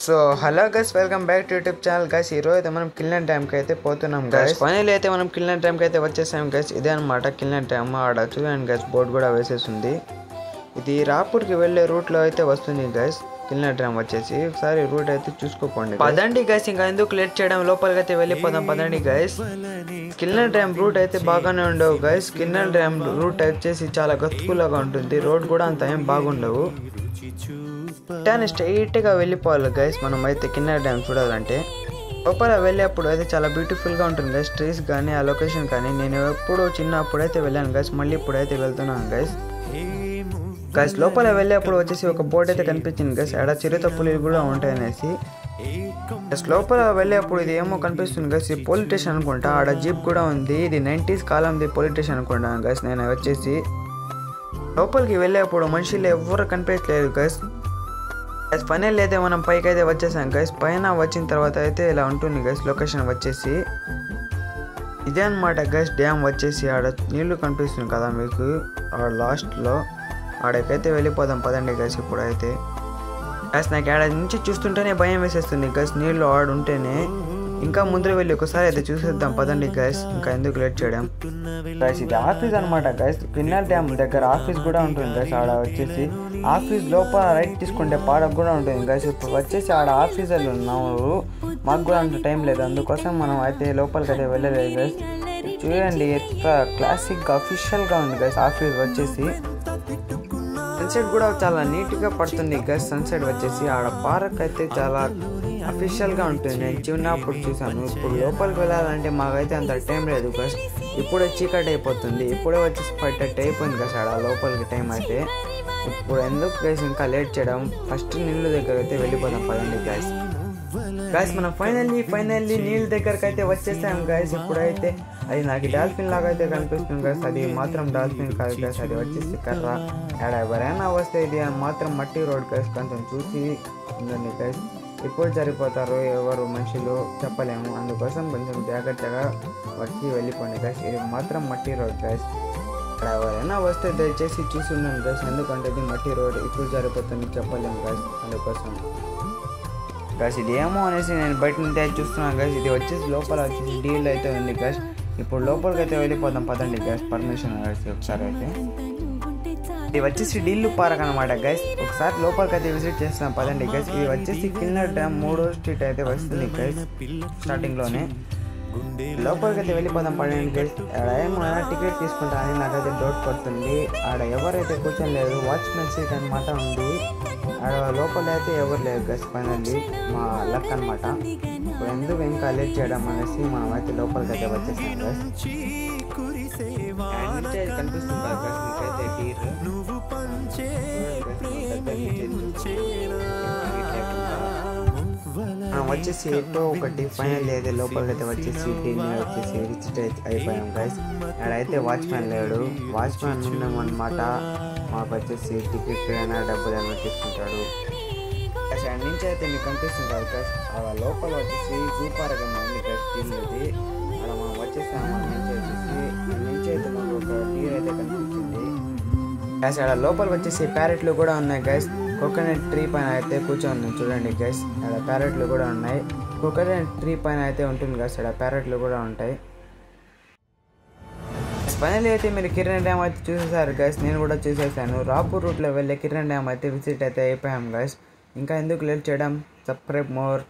So hello guys, welcome back to YouTube channel guys. ఈరోజు అయితే మనం కిల్నర్ డ్యామ్కి అయితే పోతున్నాం గైస్. ఫైనల్లీ అయితే మనం కిల్నర్ డ్యామ్కి అయితే వచ్చేసాం గైస్. ఇదే అనమాట కిల్నర్ డ్యామ్. ఆడ చూడండి గైస్, బోర్డు కూడా వేసేసింది. ఇది రాపూర్కి వెళ్ళే రూట్లో అయితే వస్తుంది గైస్. కిల్నర్ డ్యామ్ వచ్చేసి ఒకసారి రూట్ అయితే చూసుకోండి. పదండి గైస్, ఇంకా ఎందుకు లేట్ చేయడం, లోపలికి అయితే వెళ్ళిపోదాం పదండి గైస్. కిల్నర్ డ్యామ్ రూట్ అయితే బాగానే ఉండవు గైస్. కిల్నర్ డ్యామ్ రూట్ వచ్చేసి చాలా గతుకులాగా ఉంటుంది. రోడ్ కూడా అంత ఏం బాగుండవు. స్ట్రైట్ గా వెళ్ళిపోవాలి గైస్. మనం అయితే కిల్నర్ డ్యామ్ చూడాలంటే లోపల వెళ్ళేప్పుడు అయితే చాలా బ్యూటిఫుల్ గా ఉంటుంది గైస్. ట్రీస్ కానీ ఆ లొకేషన్ కానీ. నేను ఎప్పుడు చిన్నప్పుడు అయితే వెళ్ళాను గైస్, మళ్ళీ ఇప్పుడైతే వెళ్తున్నాను గైస్. గైస్ లోపల వెళ్ళేప్పుడు వచ్చేసి ఒక బోర్డు అయితే కనిపించింది గైస్. ఆడ చిరుత పులి కూడా ఉంటాయి అనేసి. గైస్ లోపల వెళ్ళేప్పుడు ఇది ఏమో కనిపిస్తుంది గైస్. ఈ పోలీస్ స్టేషన్ అనుకుంటా. ఆడ జీప్ కూడా ఉంది. ఇది 90s కాలంది పోలీస్ స్టేషన్ అనుకుంటాను గైస్. నేను వచ్చేసి లోపలికి వెళ్ళేప్పుడు మనుషులు ఎవరు కనిపించలేదు గైస్. ఫైనల్ అయితే మనం పైకి అయితే వచ్చేసాం గైస్. పైన వచ్చిన తర్వాత అయితే ఇలా ఉంటుంది గైస్ లొకేషన్ వచ్చేసి. ఇదే అనమాట గైస్ డ్యామ్ వచ్చేసి. ఆడ నీళ్లు కనిపిస్తుంది కదా మీకు ఆడ లాస్ట్లో. ఆడకైతే వెళ్ళిపోదాం పదండి గైస్. ఇప్పుడు అయితే గైస్ నాకు ఆడ నుంచి చూస్తుంటేనే భయం వేసేస్తుంది గైస్. నీళ్ళు ఆడుంటేనే. ఇంకా ముందర వెళ్ళి ఒకసారి అయితే చూసేద్దాం పదండి గైస్. ఇంకా ఎందుకు లేట్ చేయడం గైస్. ఇది ఆఫీస్ అనమాట గైస్. కిల్నర్ డ్యామ్ దగ్గర ఆఫీస్ కూడా ఉంటుంది గైస్. ఆడ వచ్చేసి ఆఫీస్ లోపల రైట్ తీసుకుంటే పాడకు కూడా ఉంటుంది గైస్. ఇప్పుడు వచ్చేసి ఆడ ఆఫీసర్లు ఉన్నారు. మాకు కూడా అంత టైం లేదు, అందుకోసం మనం అయితే లోపలికి అయితే వెళ్ళలేదు గైస్. చూడండి ఎంత క్లాసిక్గా అఫీషియల్గా ఉంది గైస్ ఆఫీస్ వచ్చేసి. సన్సెట్ కూడా చాలా నీట్గా పడుతుంది గైస్. సన్సెట్ వచ్చేసి ఆడ పార్క్ అయితే చాలా అఫీషియల్గా ఉంటుంది. నేను చిన్నప్పుడు చూసాను. ఇప్పుడు లోపలికి వెళ్ళాలంటే మాకైతే అంత టైం లేదు గైస్. ఇప్పుడే చీకటి అయిపోతుంది. ఇప్పుడే వచ్చేసి 5:30 అయిపోయింది గైస్ ఆడ లోపలికి టైం అయితే. ఇప్పుడు ఎందుకు గైస్ ఇంకా లేట్ చేయడం, ఫస్ట్ నీళ్ళ దగ్గర అయితే వెళ్ళిపోదాం పదండి గైస్. గైస్ మనం ఫైనల్లీ నీళ్ళ దగ్గరకు అయితే వచ్చేసాం గైస్. ఇప్పుడైతే అది నాకు డాల్ఫిన్ లాగా అయితే కనిపిస్తుంది గైస్. అది మాత్రం డాల్ఫిన్ కాదు గైస్, అది వచ్చేసి కర్ర. ఆడ ఎవరైనా వస్తే ఇది మాత్రం మట్టి రోడ్ గైస్. కొంచెం చూసి ఉండండి గైస్. ఎప్పుడు జరిగిపోతారో ఎవరు మనుషులు చెప్పలేము, అందుకోసం కొంచెం జాగ్రత్తగా వచ్చి వెళ్ళిపోండి గైస్. ఇది మాత్రం మట్టి రోడ్ గైస్. అక్కడ ఎవరైనా వస్తే దయచేసి చూసి ఉన్నాను గైస్, ఎందుకంటే ఇది మట్టి రోడ్. ఇప్పుడు జరిగిపోతుంది చెప్పలేము గైస్, అందుకోసం గైస్. ఇది ఏమో అనేసి నేను బయట నుంచి చూస్తున్నాను గైస్. ఇది వచ్చేసి లోపల వచ్చేసి డీల్ అయితే ఉంది గైస్. ఇప్పుడు లోపలికి అయితే వెళ్ళిపోదాం పదండి గైస్. పర్మిషన్ గైస్ ఒకసారి అయితే. ఇది వచ్చేసి డీల్ పార్క్ అనమాట గైస్. ఒకసారి లోపలికి అయితే విజిట్ చేస్తాం పదండి గైస్. ఇది వచ్చేసి కిల్నర్ డ్యామ్ 3వ స్ట్రీట్ అయితే వస్తుంది గైస్. స్టార్టింగ్ లోనే లోపలికి అయితే వెళ్ళిపోదాం పడండి గైస్. ఆడ ఏమైనా టికెట్ తీసుకుంటానని నాకైతే డౌట్ పడుతుంది. ఆడ ఎవరైతే కూర్చొని లేదు, వాచ్మెన్ సీట్ అనమాట ఉంది. ఆడ లోపల అయితే ఎవరు లేదు గైస్. ఫైనల్లీ మా లక్ అనమాట. ఇప్పుడు ఎందుకు ఇంకా లేట్ చేయడం అనేసి మనం అయితే లోపలికి అయితే వచ్చేసాం గైస్. కనిపిస్తుంది గైస్ మీకైతే డీర్. వచ్చేసి ఎటో ఒకటి ఫైనల్ అయితే లోపలికి అయితే వచ్చేసి దీన్ని వచ్చేసి విజిట్ అయితే అయిపోయాం గైస్. ఆడైతే వాచ్మెన్ లేడు. వాచ్మెన్ ఉన్నామన్నమాట. మాకు వచ్చేసి టికెట్ అయినా డబ్బులు ఏమైనా తీసుకుంటాడు. ఆడ నుంచి అయితే మీకు కనిపిస్తుంది కదా గైస్. ఆడ లోపల వచ్చేసి జూ పార్క్ ఉంది గైస్. దీనిది అక్కడ మనం వచ్చేసాము. నుంచి అయితే మాకు ఒక డీర్ అయితే కనిపించింది గైస్. ఆడ లోపల వచ్చేసి ప్యారెట్లు కూడా ఉన్నాయి గైస్. కోకోనట్ ట్రీ పైన అయితే కూర్చొని చూడండి గైస్. ఆడ ప్యారెట్లు కూడా ఉన్నాయి. కోకోనట్ ట్రీ పైన అయితే ఉంటుంది గైస్. ఆడ ప్యారెట్లు కూడా ఉంటాయి. ఫైనల్ అయితే మీరు కిల్నర్ డ్యామ్ అయితే చూసేసారు గైస్. నేను కూడా చూసేసాను. రాపూర్ రూట్లో వెళ్ళే కిల్నర్ డ్యామ్ అయితే విజిట్ అయితే అయిపోయాం గైస్. ఇంకా ఎందుకు లేట్ చేయడం, సబ్స్క్రైబ్ మోర్.